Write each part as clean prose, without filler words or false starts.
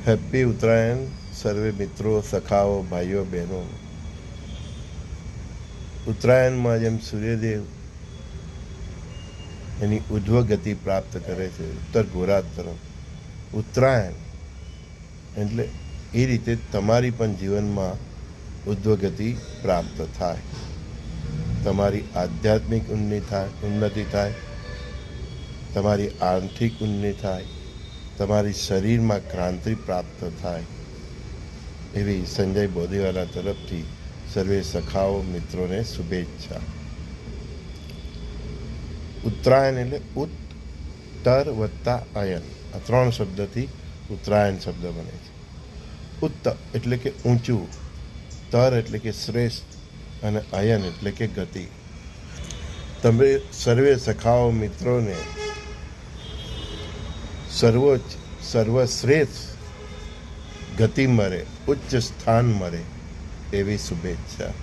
Happy Uttarayan સર્વે મિત્રો, સખાઓ, ભાઈઓ, બહેનો. ઉત્તરાયણમાં જેમ સૂર્યદેવ એની ઉધ્વ ગતિ પ્રાપ્ત કરે છે ઉત્તર ગોરાર્ધ તરફ, ઉત્તરાયણ એટલે એ રીતે તમારી પણ જીવનમાં ઉધ્વ ગતિ પ્રાપ્ત થાય, તમારી આધ્યાત્મિક ઉન્નતિ થાય, તમારી આર્થિક ઉન્નતિ થાય, તમારી શરીરમાં ક્રાંતિ પ્રાપ્ત થાય, એવી સંજય બોધીવાલા તરફથી સર્વે સખાઓ મિત્રોને શુભેચ્છા. ઉત્તરાયણ એટલે ઉત્તર વત્તા અયન, આ ત્રણ શબ્દથી ઉત્તરાયણ શબ્દ બને છે. ઉત્ત એટલે કે ઊંચું, તર એટલે કે શ્રેષ્ઠ, અને અયન એટલે કે ગતિ. તમે સર્વે સખાઓ મિત્રોને સર્વોચ્ચ સર્વશ્રેષ્ઠ ગતિ મળે, ઉચ્ચ સ્થાન મળે એવી શુભેચ્છા.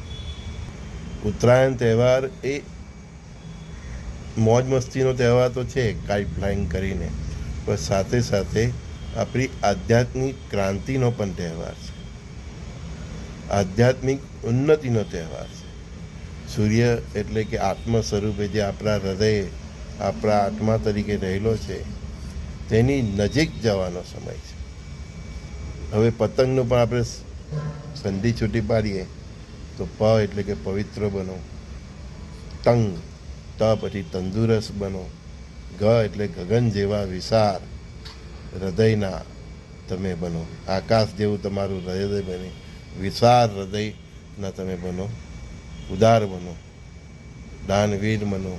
ઉત્તરાયણ તહેવાર એ મોજ મસ્તીનો તહેવાર તો છે, કાઇટ ફ્લાઇંગ કરીને, પણ સાથે સાથે આપણી આધ્યાત્મિક ક્રાંતિનો પણ તહેવાર છે, આધ્યાત્મિક ઉન્નતિનો તહેવાર છે. સૂર્ય એટલે કે આત્મ સ્વરૂપે જે આપણા હૃદય, આપણા આત્મા તરીકે રહેલો છે, તેની નજીક જવાનો સમય છે. હવે પતંગનું પણ આપણે સંધિ છૂટી પાડીએ તો પ એટલે કે પવિત્ર બનો, તંગ ત પછી તંદુરસ્ત બનો, ગ એટલે ગગન જેવા વિશાળ હૃદયના તમે બનો, આકાશ જેવું તમારું હૃદય બને, વિશાળ હૃદયના તમે બનો, ઉદાર બનો, દાનવીર બનો,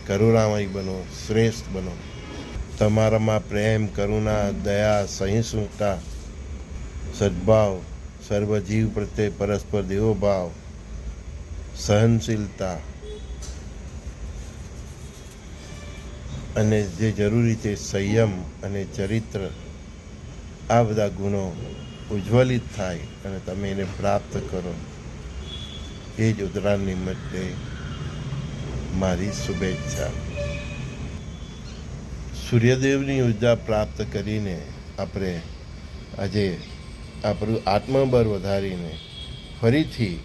કરુણામય બનો, શ્રેષ્ઠ બનો. તમારામાં પ્રેમ, કરુણા, દયા, સહિષ્ણુતા, સદભાવ, સર્વજીવ પ્રત્યે પરસ્પર દેવોભાવ, સહનશીલતા અને જે જરૂરી છે સંયમ અને ચરિત્ર, આ બધા ગુણો ઉજ્જવલિત થાય અને તમે એને પ્રાપ્ત કરો, એ જ ઉત્તરાયણ નિમિત્તે મારી શુભેચ્છા. સૂર્યદેવની ઉર્જા પ્રાપ્ત કરીને આપણે આજે આપણું આત્મબળ વધારીને ફરીથી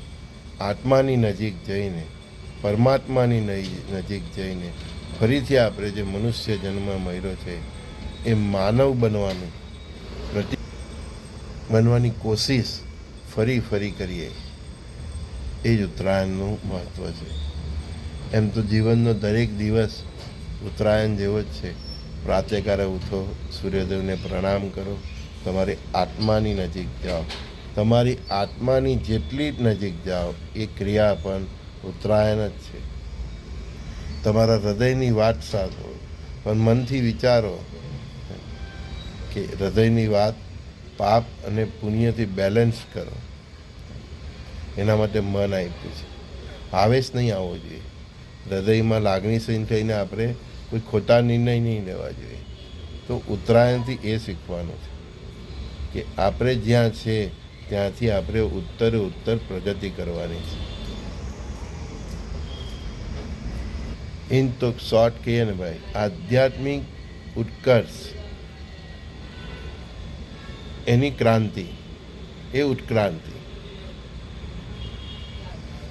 આત્માની નજીક જઈને, પરમાત્માની નજીક જઈને ફરીથી આપણે જે મનુષ્ય જન્મ મળ્યો છે એ માનવ બનવાની કોશિશ ફરી કરીએ, એ જ ઉત્તરાયણનું મહત્ત્વ છે. એમ તો જીવનનો દરેક દિવસ ઉત્તરાયણ જેવો જ છે. પ્રાતઃકાળે ઉઠો, સૂર્યદેવને પ્રણામ કરો, તમારી આત્માની નજીક જાઓ, તમારી આત્માની જેટલી નજીક જાઓ એ ક્રિયા પણ ઉત્તરાયણ જ છે. તમારા હૃદયની વાત સાંભળો, પણ મનથી વિચારો કે હૃદયની વાત પાપ અને પુણ્યથી બેલેન્સ કરો, એના માટે મન આપ્યું છે. આવેશ નહીં આવવો જોઈએ, હૃદયમાં લાગણીશીલ થઈને આપણે કોઈ ખોટા નિર્ણય નહીં લેવા જોઈએ. તો ઉત્તરાયણથી એ શીખવાનું છે કે આપણે જ્યાં છે ત્યાંથી આપણે ઉત્તર પ્રગતિ કરવાની છે. ઇન તો શોર્ટ કહીએ ને ભાઈ, આધ્યાત્મિક ઉત્કર્ષ એની ક્રાંતિ, એ ઉત્ક્રાંતિ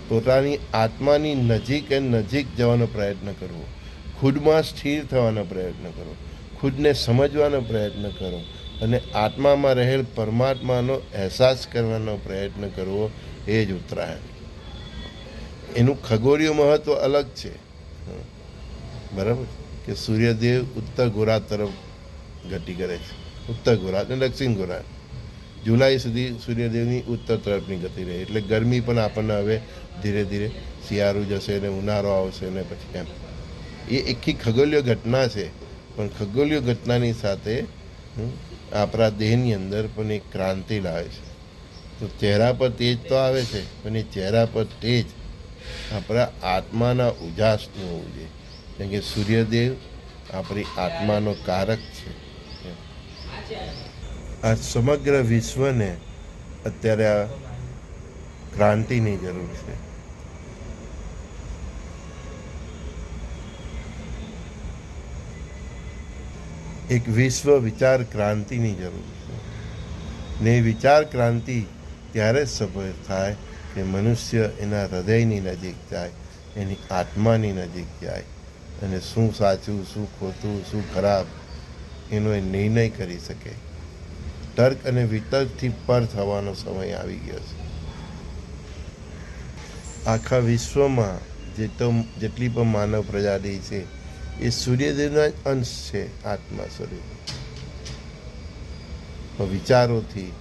પોતાની આત્માની નજીક જવાનો પ્રયત્ન કરવો, ખુદમાં સ્થિર થવાનો પ્રયત્ન કરો, ખુદને સમજવાનો પ્રયત્ન કરો અને આત્મામાં રહેલ પરમાત્માનો અહેસાસ કરવાનો પ્રયત્ન કરવો, એ જ ઉત્તરાયણ. એનું ખગોળીય મહત્ત્વ અલગ છે, બરાબર, કે સૂર્યદેવ ઉત્તર ગોરાર્ધ તરફ ગતિ કરે છે, ઉત્તર ગોરાર્ધ અને દક્ષિણ ગોરાર્ધ. જુલાઈ સુધી સૂર્યદેવની ઉત્તર તરફની ગતિ રહે, એટલે ગરમી પણ આપણને હવે ધીરે ધીરે શિયાળું જશે ને ઉનાળો આવશે ને પછી એમ. એ આખી ખગોળીય ઘટના છે, પણ ખગોળીય ઘટનાની સાથે આપણા દેહની અંદર પણ એક ક્રાંતિ લાવે છે. તો ચહેરા પર તેજ તો આવે છે, પણ એ ચહેરા પર તેજ આપણા આત્માના ઉજાસનું હોવું જોઈએ, કેમ કે સૂર્યદેવ આપણી આત્માનો કારક છે. આ સમગ્ર વિશ્વને અત્યારે આ ક્રાંતિની જરૂર છે. એક વિશ્વ વિચાર ક્રાંતિની જરૂર છે. ને વિચાર ક્રાંતિ ત્યારે જ સફળ થાય કે મનુષ્ય એના હૃદયની નજીક જાય, એની આત્માની નજીક જાય અને શું સાચું, શું ખોટું, શું ખરાબ એનો એ નિર્ણય કરી શકે. તર્ક અને વિતર્કથી પર થવાનો સમય આવી ગયો છે. આખા વિશ્વમાં જેટલી પણ માનવ પ્રજાતિ છે એ સૂર્યદેવના જ અંશ છે, આત્મા સ્વરૂપ. વિચારોથી,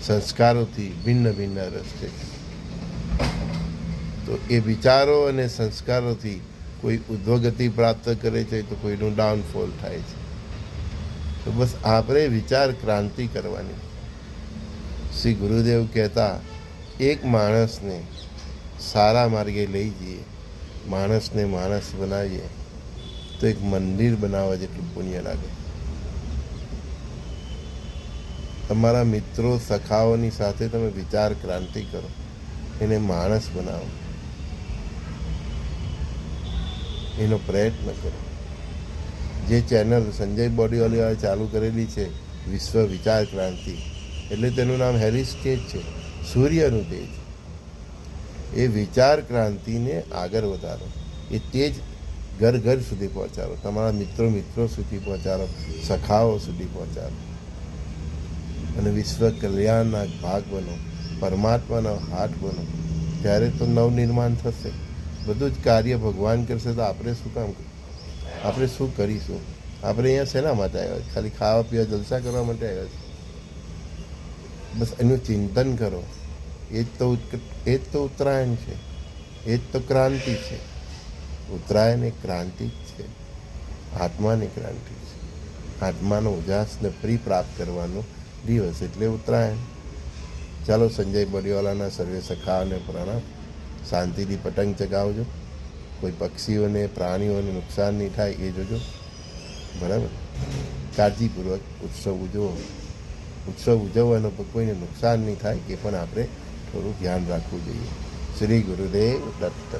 સંસ્કારોથી ભિન્ન ભિન્ન રસ્તે. તો એ વિચારો અને સંસ્કારોથી કોઈ ઉદ્વગતિ પ્રાપ્ત કરે છે તો કોઈનું ડાઉનફોલ થાય છે. તો બસ આપણે વિચાર ક્રાંતિ કરવાની. શ્રી ગુરુદેવ કહેતા, એક માણસને સારા માર્ગે લઈ જઈએ, માણસને માણસ બનાવીએ તો એક મંદિર બનાવવા જેટલું પુણ્ય લાગે. તમારા મિત્રો સખાઓની સાથે તમે વિચાર ક્રાંતિ કરો, એને માણસ બનાવો, એનો પ્રયત્ન કરો. જે ચેનલ સંજય બોડીવાલીવાળે ચાલુ કરેલી છે વિશ્વ વિચાર ક્રાંતિ, એટલે તેનું નામ હેરિસ તેજ છે, સૂર્યનું તેજ. એ વિચાર ક્રાંતિને આગળ વધારો, એ તેજ ઘર ઘર સુધી પહોંચાડો, તમારા મિત્રો સુધી પહોંચાડો, સખાઓ સુધી પહોંચાડો અને વિશ્વ કલ્યાણના ભાગ બનો, પરમાત્માનો હાથ બનો. ત્યારે તો નવનિર્માણ થશે. બધું જ કાર્ય ભગવાન કરશે તો આપણે શું કામ, આપણે શું કરીશું? આપણે અહીંયા શેના માટે આવ્યા છે? ખાલી ખાવા પીવા જલસા કરવા માટે આવ્યા છે? બસ એનું ચિંતન કરો. એ જ તો ઉત્તરાયણ છે, એ જ તો ક્રાંતિ છે. ઉત્તરાયણ એ ક્રાંતિ જ છે, આત્માની ક્રાંતિ છે. આત્માનો ઉજાસને પ્રાપ્ત કરવાનો દિવસ એટલે ઉત્તરાયણ. ચાલો, સંજય બડીવાલાના સર્વે સખાઓને પ્રણામ. શાંતિથી પતંગ ચગાવજો, કોઈ પક્ષીઓને પ્રાણીઓને નુકસાન નહીં થાય એ જોજો, બરાબર? કાળજીપૂર્વક ઉત્સવ ઉજવો. ઉત્સવ ઉજવવાનો કોઈને નુકસાન નહીં થાય એ પણ આપણે થોડું ધ્યાન રાખવું જોઈએ. શ્રી ગુરુદેવ દત્ત.